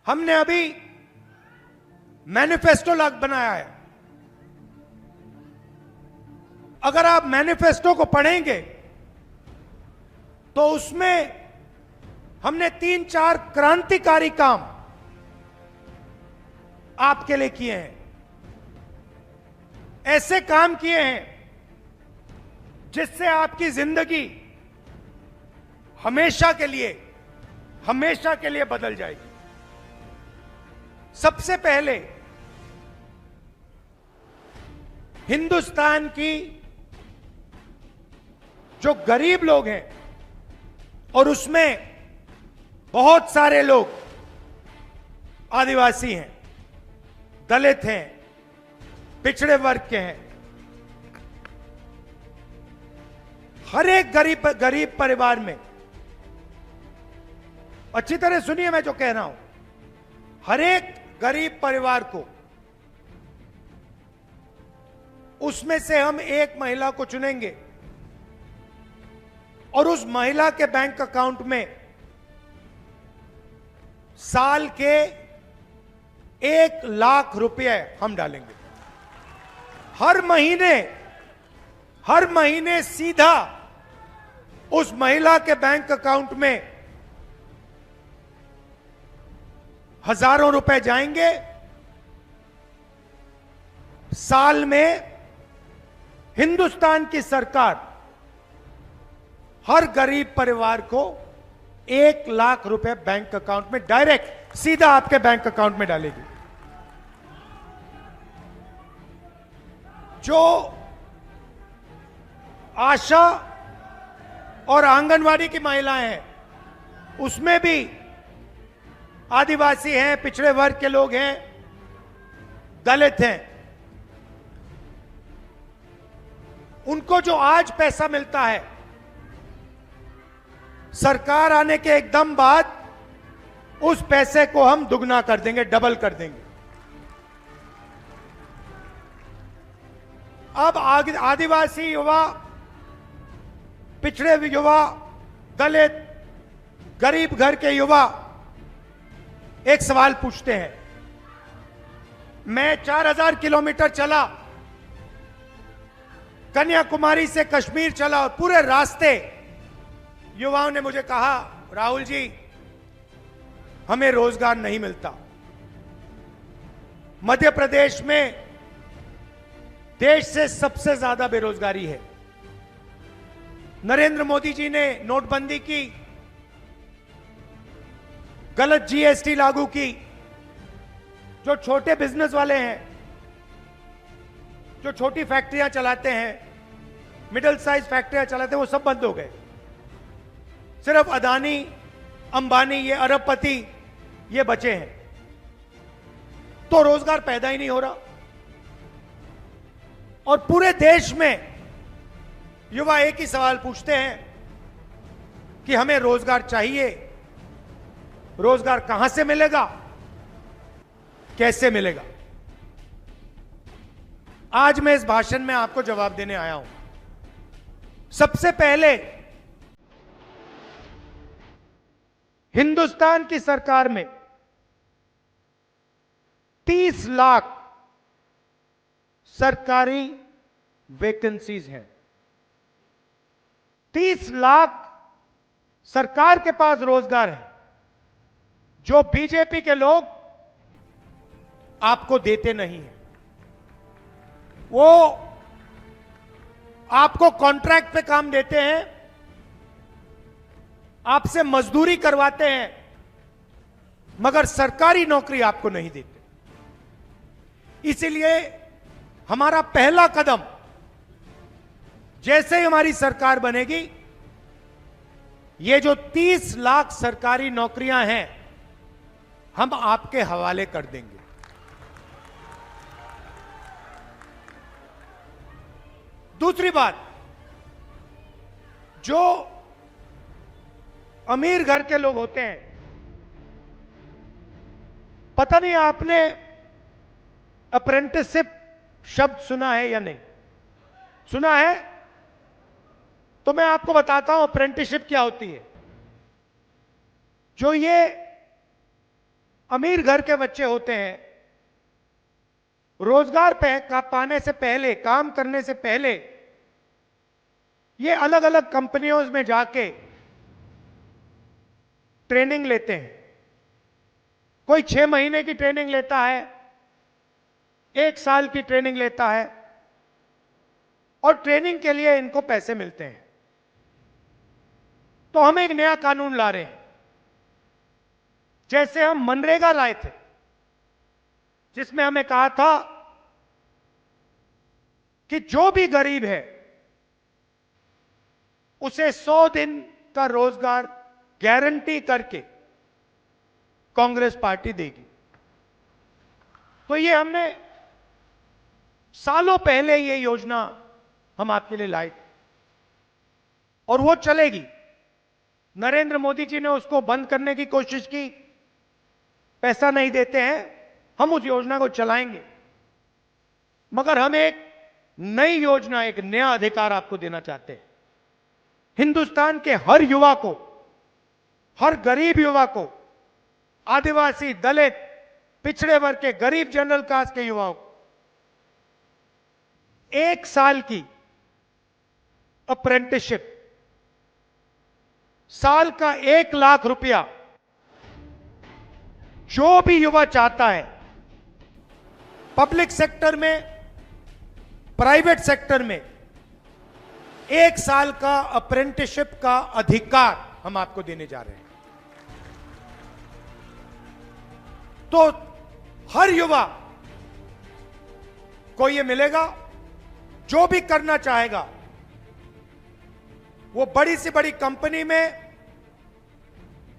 हमने अभी मैनिफेस्टो बनाया है। अगर आप मैनिफेस्टो को पढ़ेंगे तो उसमें हमने 3-4 क्रांतिकारी काम आपके लिए किए हैं। ऐसे काम किए हैं जिससे आपकी जिंदगी हमेशा के लिए बदल जाएगी। सबसे पहले हिंदुस्तान की जो गरीब लोग हैं, और उसमें बहुत सारे लोग आदिवासी हैं, दलित हैं, पिछड़े वर्ग के हैं, हर एक गरीब परिवार में, अच्छी तरह सुनिए मैं जो कह रहा हूं, हर एक गरीब परिवार को उसमें से हम एक महिला को चुनेंगे और उस महिला के बैंक अकाउंट में साल के 1 लाख रुपए हम डालेंगे। हर महीने सीधा उस महिला के बैंक अकाउंट में हजारों रुपए जाएंगे। साल में हिंदुस्तान की सरकार हर गरीब परिवार को 1 लाख रुपए बैंक अकाउंट में डायरेक्ट सीधा आपके बैंक अकाउंट में डालेगी। जो आशा और आंगनवाड़ी की महिलाएं हैं, उसमें भी आदिवासी हैं, पिछड़े वर्ग के लोग हैं, दलित हैं। उनको जो आज पैसा मिलता है, सरकार आने के एकदम बाद उस पैसे को हम दुगना कर देंगे, डबल कर देंगे। अब आदिवासी युवा, पिछड़े युवा, दलित, गरीब घर के युवा एक सवाल पूछते हैं। मैं 4000 किलोमीटर चला, कन्याकुमारी से कश्मीर चला, और पूरे रास्ते युवाओं ने मुझे कहा, राहुल जी हमें रोजगार नहीं मिलता। मध्य प्रदेश में देश से सबसे ज्यादा बेरोजगारी है। नरेंद्र मोदी जी ने नोटबंदी की, गलत जीएसटी लागू की। जो छोटे बिजनेस वाले हैं, जो छोटी फैक्ट्रियां चलाते हैं, मिडिल साइज फैक्ट्रियां चलाते हैं, वो सब बंद हो गए। सिर्फ अदानी, अंबानी, ये अरबपति ये बचे हैं। तो रोजगार पैदा ही नहीं हो रहा। और पूरे देश में युवा एक ही सवाल पूछते हैं कि हमें रोजगार चाहिए। रोजगार कहां से मिलेगा, कैसे मिलेगा? आज मैं इस भाषण में आपको जवाब देने आया हूं। सबसे पहले हिंदुस्तान की सरकार में 30 लाख सरकारी वैकेंसीज हैं। 30 लाख सरकार के पास रोजगार है, जो बीजेपी के लोग आपको देते नहीं हैं। वो आपको कॉन्ट्रैक्ट पे काम देते हैं, आपसे मजदूरी करवाते हैं, मगर सरकारी नौकरी आपको नहीं देते। इसीलिए हमारा पहला कदम, जैसे ही हमारी सरकार बनेगी, ये जो 30 लाख सरकारी नौकरियां हैं, हम आपके हवाले कर देंगे। दूसरी बात, जो अमीर घर के लोग होते हैं, पता नहीं आपने अप्रेंटिसशिप शब्द सुना है या नहीं सुना है? तो मैं आपको बताता हूं अप्रेंटिसशिप क्या होती है। जो ये अमीर घर के बच्चे होते हैं, रोजगार पाने से पहले, काम करने से पहले ये अलग अलग कंपनियों में जाके ट्रेनिंग लेते हैं। कोई 6 महीने की ट्रेनिंग लेता है, 1 साल की ट्रेनिंग लेता है, और ट्रेनिंग के लिए इनको पैसे मिलते हैं। तो हम एक नया कानून ला रहे हैं। जैसे हम मनरेगा लाए थे, जिसमें हमें कहा था कि जो भी गरीब है उसे 100 दिन का रोजगार गारंटी करके कांग्रेस पार्टी देगी। तो ये हमने सालों पहले ये योजना हम आपके लिए लाए, और वो चलेगी। नरेंद्र मोदी जी ने उसको बंद करने की कोशिश की, पैसा नहीं देते हैं, हम उस योजना को चलाएंगे। मगर हम एक नई योजना, एक नया अधिकार आपको देना चाहते हैं। हिंदुस्तान के हर युवा को, हर गरीब युवा को, आदिवासी, दलित, पिछड़े वर्ग के, गरीब जनरल कास्ट के युवाओं को 1 साल की अप्रेंटिसशिप, साल का 1 लाख रुपया, जो भी युवा चाहता है, पब्लिक सेक्टर में, प्राइवेट सेक्टर में, 1 साल का अप्रेंटिसशिप का अधिकार हम आपको देने जा रहे हैं। तो हर युवा को यह मिलेगा। जो भी करना चाहेगा वो बड़ी से बड़ी कंपनी में,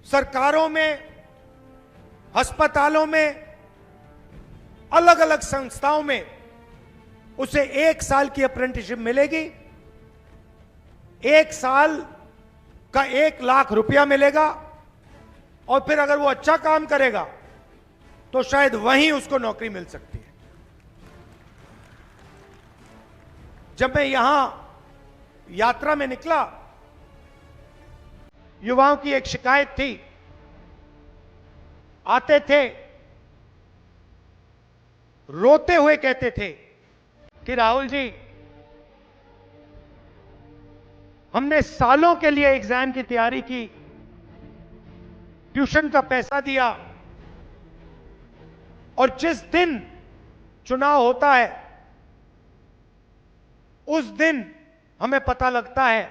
सरकारों में, अस्पतालों में, अलग अलग संस्थाओं में उसे 1 साल की अप्रेंटिसशिप मिलेगी। 1 साल का 1 लाख रुपया मिलेगा, और फिर अगर वो अच्छा काम करेगा तो शायद वहीं उसको नौकरी मिल सकती है। जब मैं यहां यात्रा में निकला, युवाओं की एक शिकायत थी। आते थे, रोते हुए कहते थे कि राहुल जी, हमने सालों के लिए एग्जाम की तैयारी की, ट्यूशन का पैसा दिया, और जिस दिन चुनाव होता है उस दिन हमें पता लगता है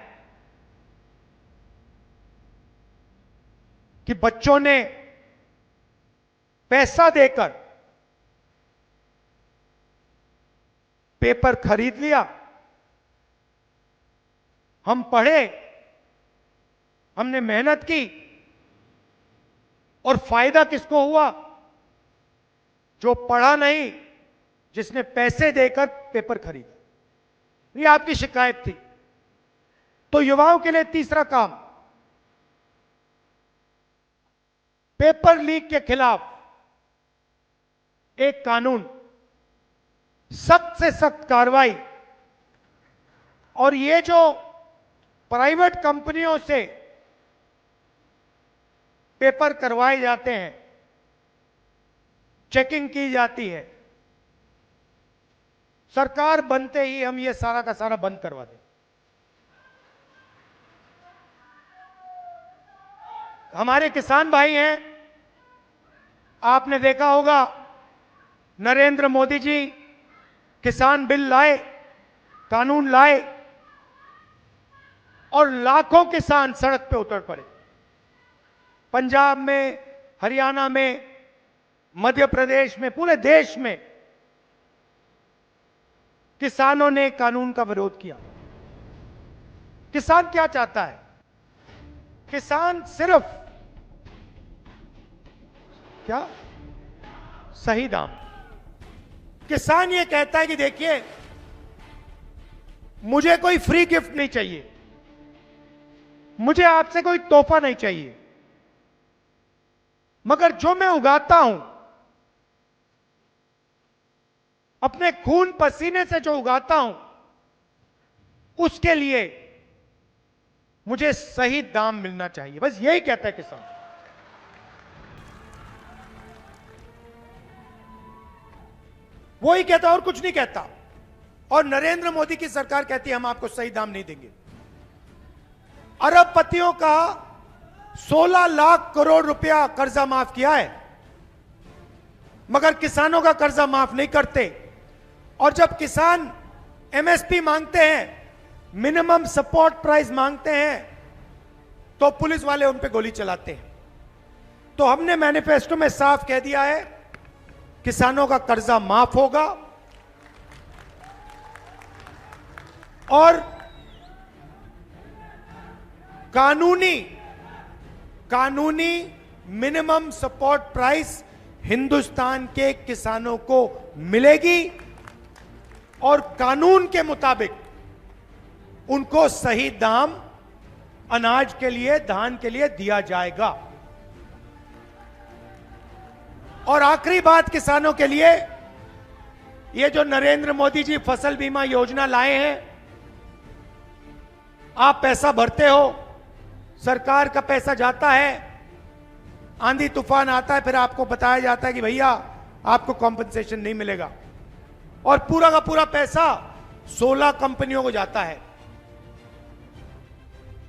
कि बच्चों ने पैसा देकर पेपर खरीद लिया। हम पढ़े, हमने मेहनत की, और फायदा किसको हुआ? जो पढ़ा नहीं, जिसने पैसे देकर पेपर खरीदा। ये आपकी शिकायत थी। तो युवाओं के लिए तीसरा काम, पेपर लीक के खिलाफ एक कानून, सख्त से सख्त कार्रवाई। और ये जो प्राइवेट कंपनियों से पेपर करवाए जाते हैं, चेकिंग की जाती है, सरकार बनते ही हम ये सारा का सारा बंद करवा दें। हमारे किसान भाई हैं, आपने देखा होगा, नरेंद्र मोदी जी किसान बिल लाए, कानून लाए, और लाखों किसान सड़क पे उतर पड़े। पंजाब में, हरियाणा में, मध्य प्रदेश में, पूरे देश में किसानों ने कानून का विरोध किया। किसान क्या चाहता है? किसान सिर्फ क्या? सही दाम। किसान ये कहता है कि देखिए, मुझे कोई फ्री गिफ्ट नहीं चाहिए, मुझे आपसे कोई तोहफा नहीं चाहिए, मगर जो मैं उगाता हूं, अपने खून पसीने से जो उगाता हूं, उसके लिए मुझे सही दाम मिलना चाहिए। बस यही कहता है किसान। वो ही कहता और कुछ नहीं कहता। और नरेंद्र मोदी की सरकार कहती है हम आपको सही दाम नहीं देंगे। अरबपतियों का 16 लाख करोड़ रुपया कर्जा माफ किया है, मगर किसानों का कर्जा माफ नहीं करते। और जब किसान एमएसपी मांगते हैं, मिनिमम सपोर्ट प्राइस मांगते हैं, तो पुलिस वाले उन पे गोली चलाते हैं। तो हमने मैनिफेस्टो में साफ कह दिया है किसानों का कर्जा माफ होगा और कानूनी मिनिमम सपोर्ट प्राइस हिंदुस्तान के किसानों को मिलेगी और कानून के मुताबिक उनको सही दाम अनाज के लिए, धान के लिए दिया जाएगा। और आखिरी बात किसानों के लिए, ये जो नरेंद्र मोदी जी फसल बीमा योजना लाए हैं, आप पैसा भरते हो, सरकार का पैसा जाता है, आंधी तूफान आता है, फिर आपको बताया जाता है कि भैया आपको कॉम्पनसेशन नहीं मिलेगा, और पूरा का पूरा पैसा 16 कंपनियों को जाता है।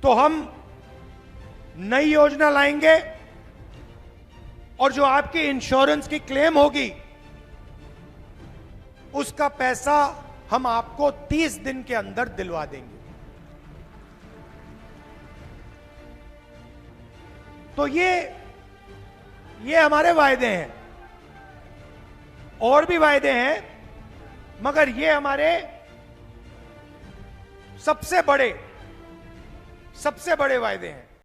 तो हम नई योजना लाएंगे और जो आपकी इंश्योरेंस की क्लेम होगी उसका पैसा हम आपको 30 दिन के अंदर दिलवा देंगे। तो ये हमारे वायदे हैं, और भी वायदे हैं, मगर ये हमारे सबसे बड़े वायदे हैं।